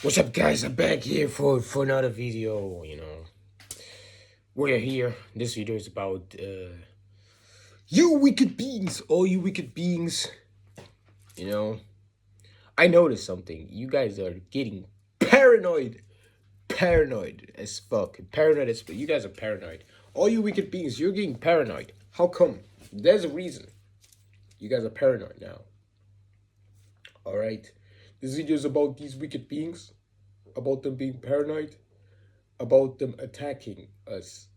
What's up, guys? I'm back here for another video. We're here. This video is about you wicked beings, all you wicked beings. You know, I noticed something. You guys are getting paranoid as fuck, paranoid as fuck. You guys are paranoid. All you wicked beings, you're getting paranoid. How come? There's a reason. You guys are paranoid now. All right. This video is about these wicked beings, about them being paranoid, about them attacking us.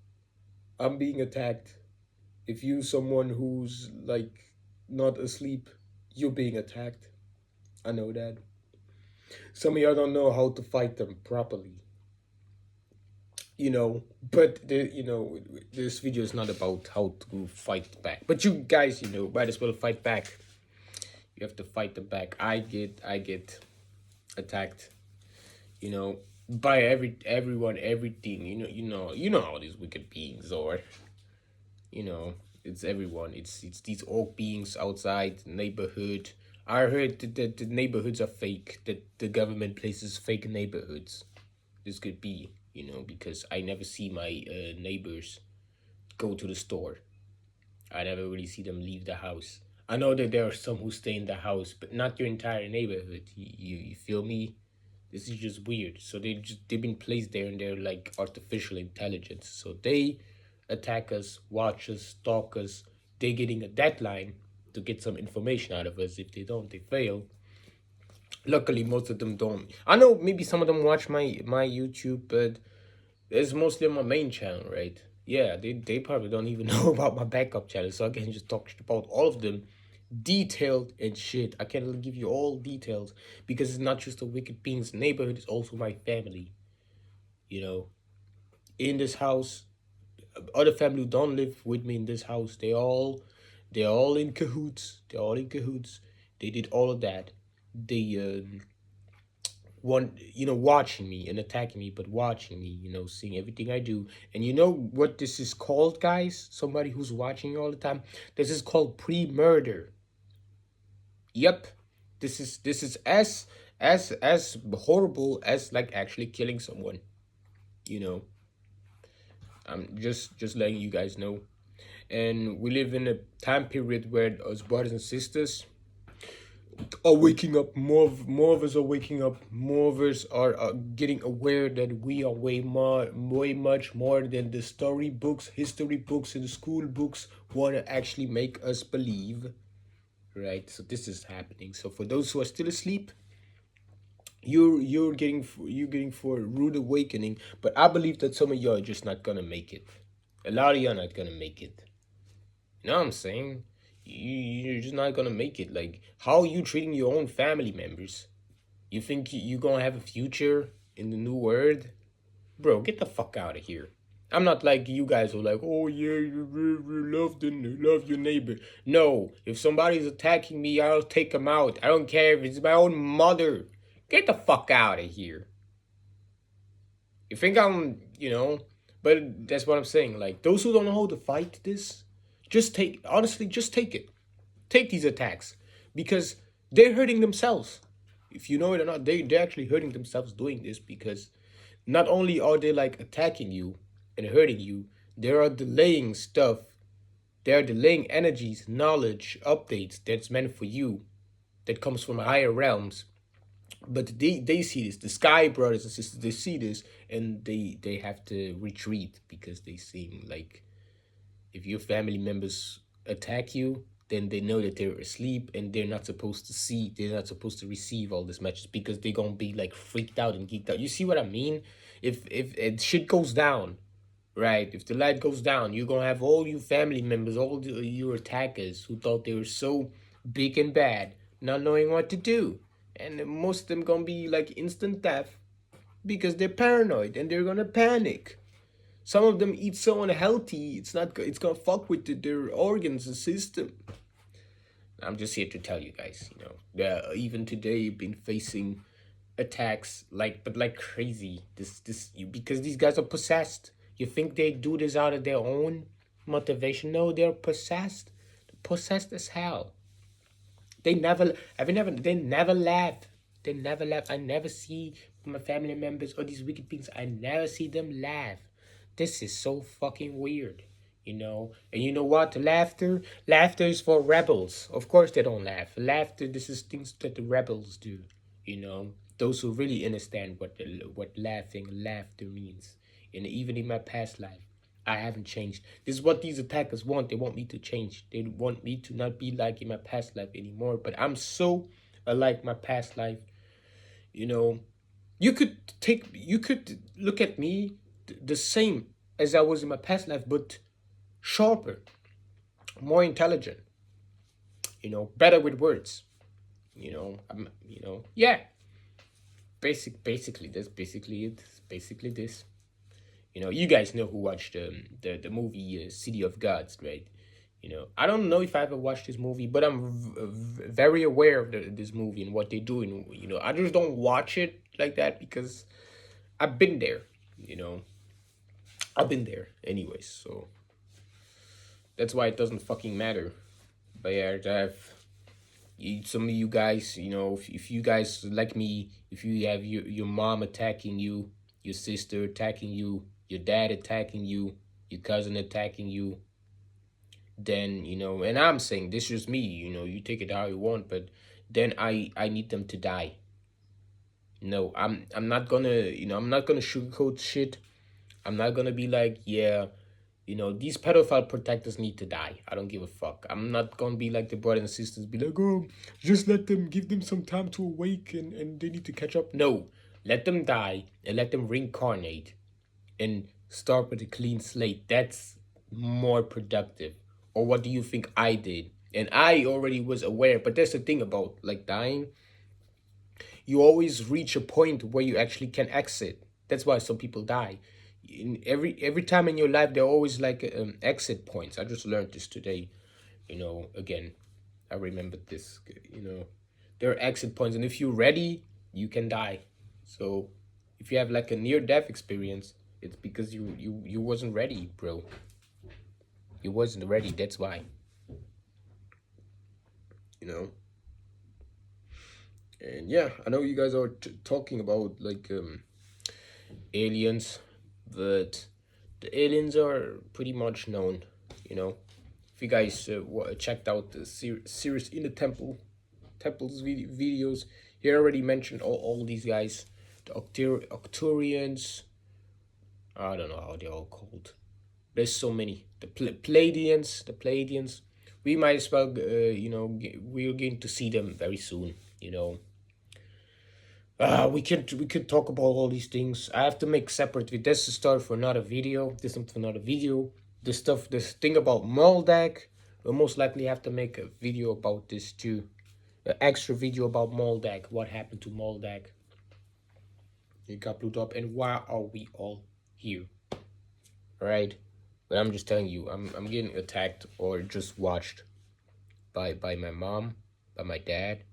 I'm being attacked. If you someone who's like not asleep, you're being attacked. I know that. Some of y'all don't know how to fight them properly. This video is not about how to fight back. But you guys, might as well fight back. You have to fight them back. I get attacked, by everyone, everything. You know how these wicked beings are. It's everyone. It's these orc beings outside the neighborhood. I heard that the neighborhoods are fake. That the government places fake neighborhoods. This could be, because I never see my neighbors go to the store. I never really see them leave the house. I know that there are some who stay in the house, but not your entire neighborhood. You feel me? This is just weird. So they've been placed there, and they're like artificial intelligence. So they attack us, watch us, stalk us. They're getting a deadline to get some information out of us. If they don't, they fail. Luckily, most of them don't. I know maybe some of them watch my YouTube, but it's mostly on my main channel, right? Yeah, they probably don't even know about my backup channel, so I can just talk about all of them detailed and shit. I can give you all details because it's not just a wicked beings neighborhood, it's also my family. In this house, other family who don't live with me in this house, they're all in cahoots. They're all in cahoots. They did all of that. They watching me and attacking me, but watching me, seeing everything I do. And you know what this is called, guys? Somebody who's watching you all the time. This is called pre-murder. Yep. This is as horrible as like actually killing someone. I'm just letting you guys know. And we live in a time period where us brothers and sisters are waking up. More of us are waking up. More of us are getting aware that we are way much more than the story books, history books, and the school books want to actually make us believe. Right? So this is happening. So for those who are still asleep, you're getting for a rude awakening. But I believe that some of y'all are just not gonna make it. A lot of y'all not gonna make it. You know what I'm saying? You're just not gonna make it. Like, how are you treating your own family members? You think you're gonna have a future in the new world? Bro, get the fuck out of here. I'm not like you guys who are like, oh yeah, you love your neighbor. No, if somebody's attacking me, I'll take them out. I don't care if it's my own mother. Get the fuck out of here. You think I'm, but that's what I'm saying. Like, those who don't know how to fight this, just take it. Take these attacks because they're hurting themselves. If you know it or not, they're actually hurting themselves doing this because not only are they like attacking you and hurting you, they are delaying stuff. They're delaying energies, knowledge, updates that's meant for you, that comes from higher realms. But they see this, the Sky Brothers and Sisters, they see this and they have to retreat because they seem like if your family members attack you, then they know that they're asleep and they're not supposed to receive all this messages because they're gonna be like freaked out and geeked out. You see what I mean? If shit goes down, right? If the light goes down, you're gonna have all your family members, all your attackers who thought they were so big and bad, not knowing what to do. And most of them gonna be like instant death because they're paranoid and they're gonna panic. Some of them eat so unhealthy, it's gonna fuck with their organs and system. I'm just here to tell you guys, even today you've been facing attacks like crazy. Because these guys are possessed. You think they do this out of their own motivation? No, they're possessed. They're possessed as hell. They never laugh. They never laugh. I never see my family members or these wicked things. I never see them laugh. This is so fucking weird, you know. And you know what? Laughter is for rebels. Of course they don't laugh. Laughter. This is things that the rebels do, you know. Those who really understand what laughter means. And even in my past life, I haven't changed. This is what these attackers want. They want me to change. They want me to not be like in my past life anymore. But I'm so unlike my past life. You know, you could look at me the same as I was in my past life, but sharper, more intelligent. You know, better with words. Yeah. Basically, that's basically it. Basically this. You know, you guys know who watched the movie City of Gods, right? You know, I don't know if I ever watched this movie, but I'm very aware of this movie and what they do. And you know, I just don't watch it like that because I've been there. You know, I've been there anyways, so that's why it doesn't fucking matter. But yeah, I have some of you guys, you know, if you guys like me, if you have your mom attacking you, your sister attacking you, your dad attacking you, your cousin attacking you, then you know, and I'm saying this is me, you know, you take it how you want, but then I need them to die. No, I'm not gonna, you know, I'm not gonna sugarcoat shit. I'm not gonna be like, yeah, you know, these pedophile protectors need to die. I don't give a fuck. I'm not gonna be like the brothers and sisters, be like, oh, just let them, give them some time to awake and they need to catch up. No, let them die and let them reincarnate and start with a clean slate. That's more productive. Or what do you think I did? And I already was aware, but that's the thing about like dying. You always reach a point where you actually can exit. That's why some people die. In every time in your life, there are always like exit points. I just learned this today. You know, again, I remembered this. You know, there are exit points, and if you're ready, you can die. So, if you have like a near death experience, it's because you wasn't ready, bro. You wasn't ready. That's why. You know. And yeah, I know you guys are talking about like aliens, but the aliens are pretty much known. You know, if you guys checked out the series in the temples videos, he already mentioned all these guys, the Octurians. I don't know how they're all called. There's so many. The Pleiadians. We might as well, you know, we're going to see them very soon. You know, we could talk about all these things. I have to make separate. This is start for another video. This is for another video. This thing about Moldak. We'll most likely have to make a video about this too. An extra video about Moldak. What happened to Moldak? It got blew up, and why are we all here? Right? But I'm just telling you, I'm getting attacked or just watched by my mom, by my dad,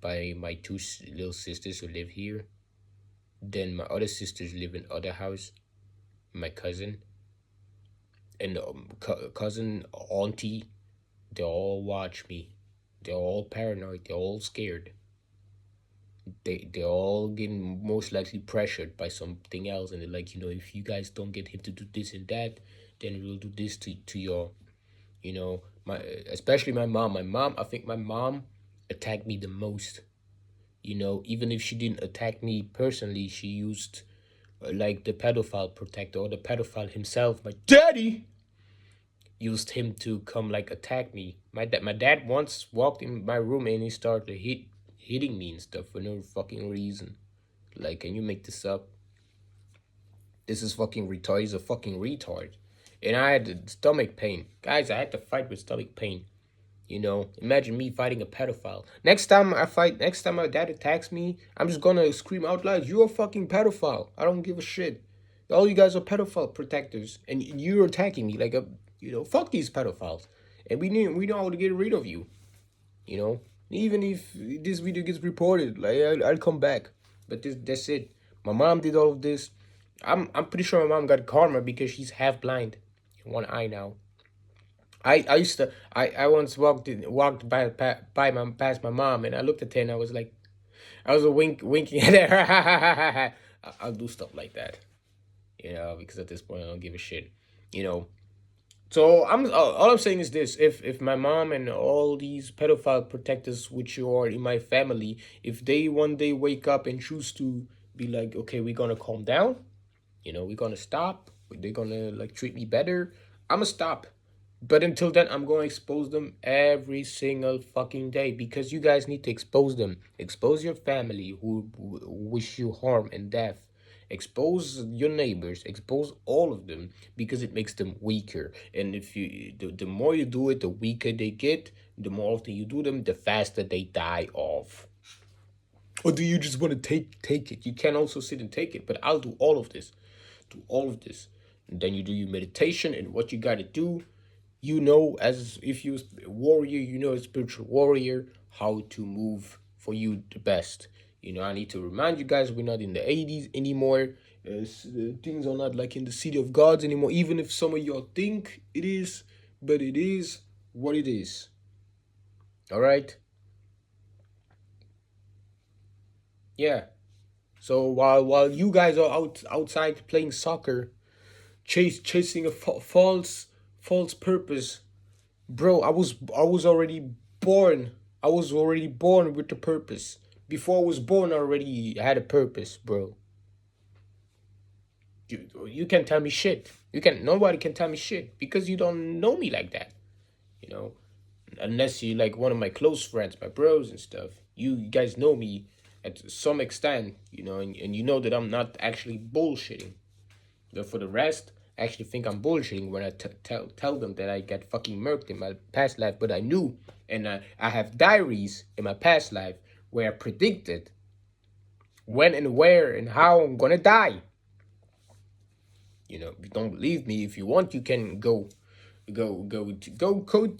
by my two little sisters who live here. Then my other sisters live in other house. My cousin and cousin auntie, they all watch me. They're all paranoid. They're all scared. They're all getting most likely pressured by something else, and they're like, you know, if you guys don't get him to do this and that, then we'll do this to your, you know, my especially my mom. I think my mom attacked me the most. You know, even if she didn't attack me personally, she used like the pedophile protector or the pedophile himself, my daddy, used him to come like attack me. My dad once walked in my room and he started hitting me and stuff for no fucking reason. Like, can you make this up? This is fucking retard. He's a fucking retard. And I had stomach pain. Guys, I had to fight with stomach pain. You know, imagine me fighting a pedophile. Next time my dad attacks me, I'm just gonna scream out loud, you're a fucking pedophile. I don't give a shit. All you guys are pedophile protectors. And you're attacking me like you know, fuck these pedophiles. And we know how to get rid of you. You know, even if this video gets reported, like I'll come back. But that's it. My mom did all of this. I'm pretty sure my mom got karma because she's half blind in one eye now. I once walked past my mom and I looked at her and I was like, I was winking at her. I'll do stuff like that, because at this point I don't give a shit, you know. So all I'm saying is this: if my mom and all these pedophile protectors, which you are in my family, if they one day wake up and choose to be like, okay, we're gonna calm down, we're gonna stop, they're gonna like treat me better, I'ma stop. But until then, I'm going to expose them every single fucking day, because you guys need to expose them. Expose your family who wish you harm and death. Expose your neighbors. Expose all of them, because it makes them weaker. And if the more you do it, the weaker they get. The more often you do them, the faster they die off. Or do you just want to take it? You can also sit and take it, but I'll do all of this. Do all of this. And then you do your meditation and what you gotta do. As if you're a warrior, a spiritual warrior, how to move for you the best. I need to remind you guys, we're not in the 80s anymore. Things are not like in the city of gods anymore, even if some of y'all think it is, but it is what it is. All right? Yeah. So while you guys are outside playing soccer, chasing a false purpose, bro, I was already born. I was already born with the purpose. Before I was born, I already had a purpose, bro. You can't tell me shit. Nobody can tell me shit, because you don't know me like that. You know, unless you like one of my close friends, my bros and stuff. You guys know me at some extent, and you know that I'm not actually bullshitting. But for the rest, I actually think I'm bullshitting when I tell them that I got fucking murked in my past life. But I knew, and I have diaries in my past life where I predicted when and where and how I'm gonna die. If you don't believe me, if you want, you can go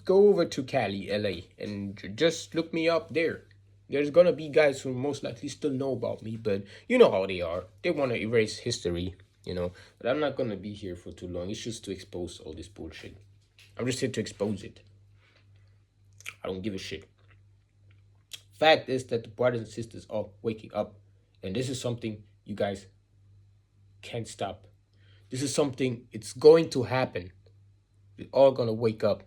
over to Cali, LA, and just look me up there. There's gonna be guys who most likely still know about me, but you know how they are. They want to erase history, But I'm not gonna be here for too long. It's just to expose all this bullshit. I'm just here to expose it. I don't give a shit. Fact is that the brothers and sisters are waking up, and this is something you guys can't stop. This is something, it's going to happen. We're all gonna wake up,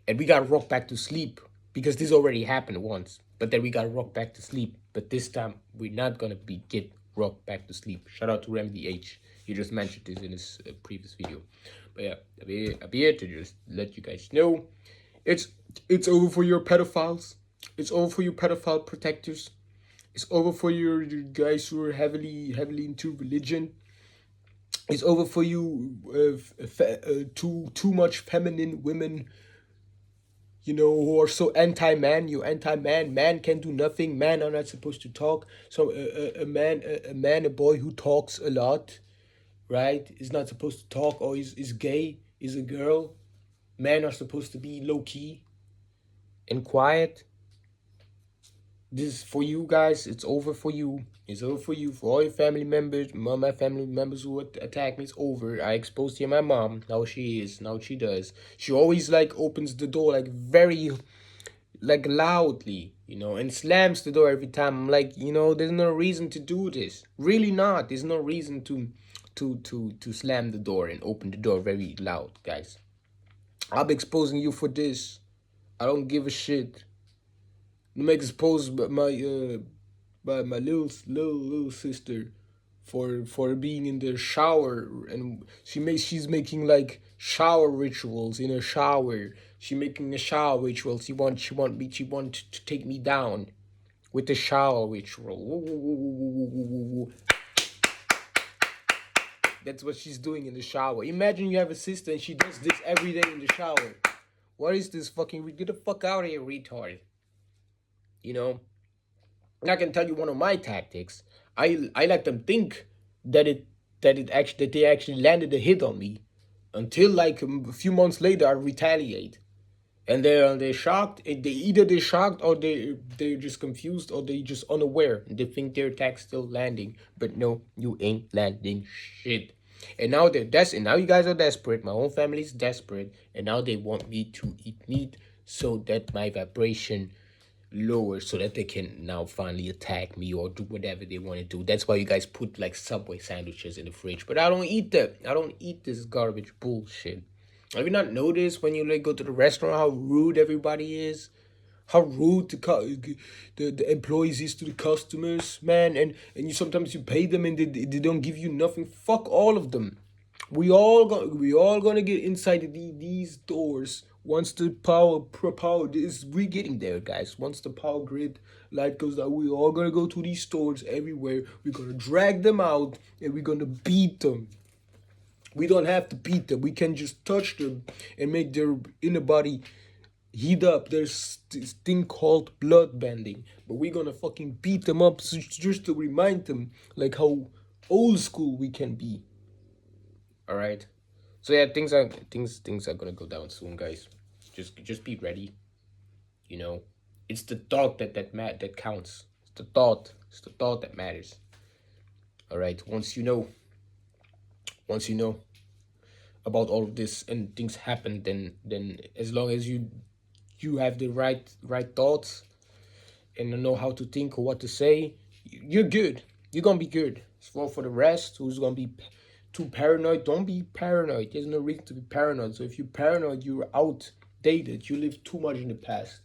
and we gotta rock back to sleep, because this already happened once. But then we gotta rock back to sleep. But this time we're not gonna get rock back to sleep. Shout out to Remedy H. He just mentioned this in his previous video. But yeah, I'm here to just let you guys know, it's over for your pedophiles. It's over for you pedophile protectors. It's over for your guys who are heavily into religion. It's over for you too much feminine women, who are so anti-man. You anti-man. Man can do nothing. Men are not supposed to talk. So a boy who talks a lot, right, is not supposed to talk, or is gay, is a girl. Men are supposed to be low-key and quiet. This is for you guys. It's over for you. It's over for you. For all your family members, my family members who attack me, it's over. I exposed you my mom. Now she is. Now she does. She always opens the door very loudly, and slams the door every time. I'm like, there's no reason to do this. Really not. There's no reason to slam the door and open the door very loud, guys. I'm exposing you for this. I don't give a shit. I'm exposed by my little sister for being in the shower, and she's making shower rituals in a shower. She's making a shower ritual. She want to take me down with the shower ritual. That's what she's doing in the shower. Imagine you have a sister and she does this every day in the shower. What is this fucking? Get the fuck out of here, retard. And I can tell you one of my tactics. I let them think that they actually landed a hit on me, until a few months later I retaliate, and they're shocked. They're shocked, or they're just confused, or they just unaware. They think their attack's still landing, but no, you ain't landing shit. And now now you guys are desperate. My whole family's desperate, and now they want me to eat meat so that my vibration lower so that they can now finally attack me or do whatever they want to do. That's why you guys put like Subway sandwiches in the fridge. But I don't eat that. I don't eat this garbage bullshit. Have you not noticed when you like go to the restaurant how rude everybody is? How rude the employees is to the customers, man, and you sometimes you pay them and they don't give you nothing. Fuck all of them. We all gonna get inside these doors once the power is we getting there, guys. Once the power grid light goes down, we all gonna go to these stores everywhere. We're gonna drag them out and we're gonna beat them. We don't have to beat them. We can just touch them and make their inner body heat up. There's this thing called blood bending, but we're gonna fucking beat them up just to remind them like how old school we can be. All right. So yeah, things are gonna go down soon, guys. Just be ready. You know, it's the thought that counts. It's the thought. It's the thought that matters. All right. Once you know about all of this and things happen, then as long as you have the right thoughts and know how to think or what to say, you're good. You're gonna be good. For the rest, who's gonna be too paranoid? Don't be paranoid. There's no reason to be paranoid. So if you're paranoid, you're outdated. You live too much in the past.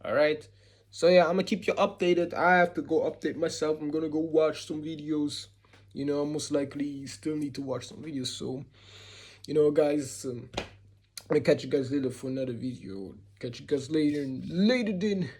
All right. So yeah, I'm gonna keep you updated. I have to go update myself. I'm gonna go watch some videos. Most likely still need to watch some videos. So, guys, I'm gonna catch you guys later for another video. Catch you guys later then.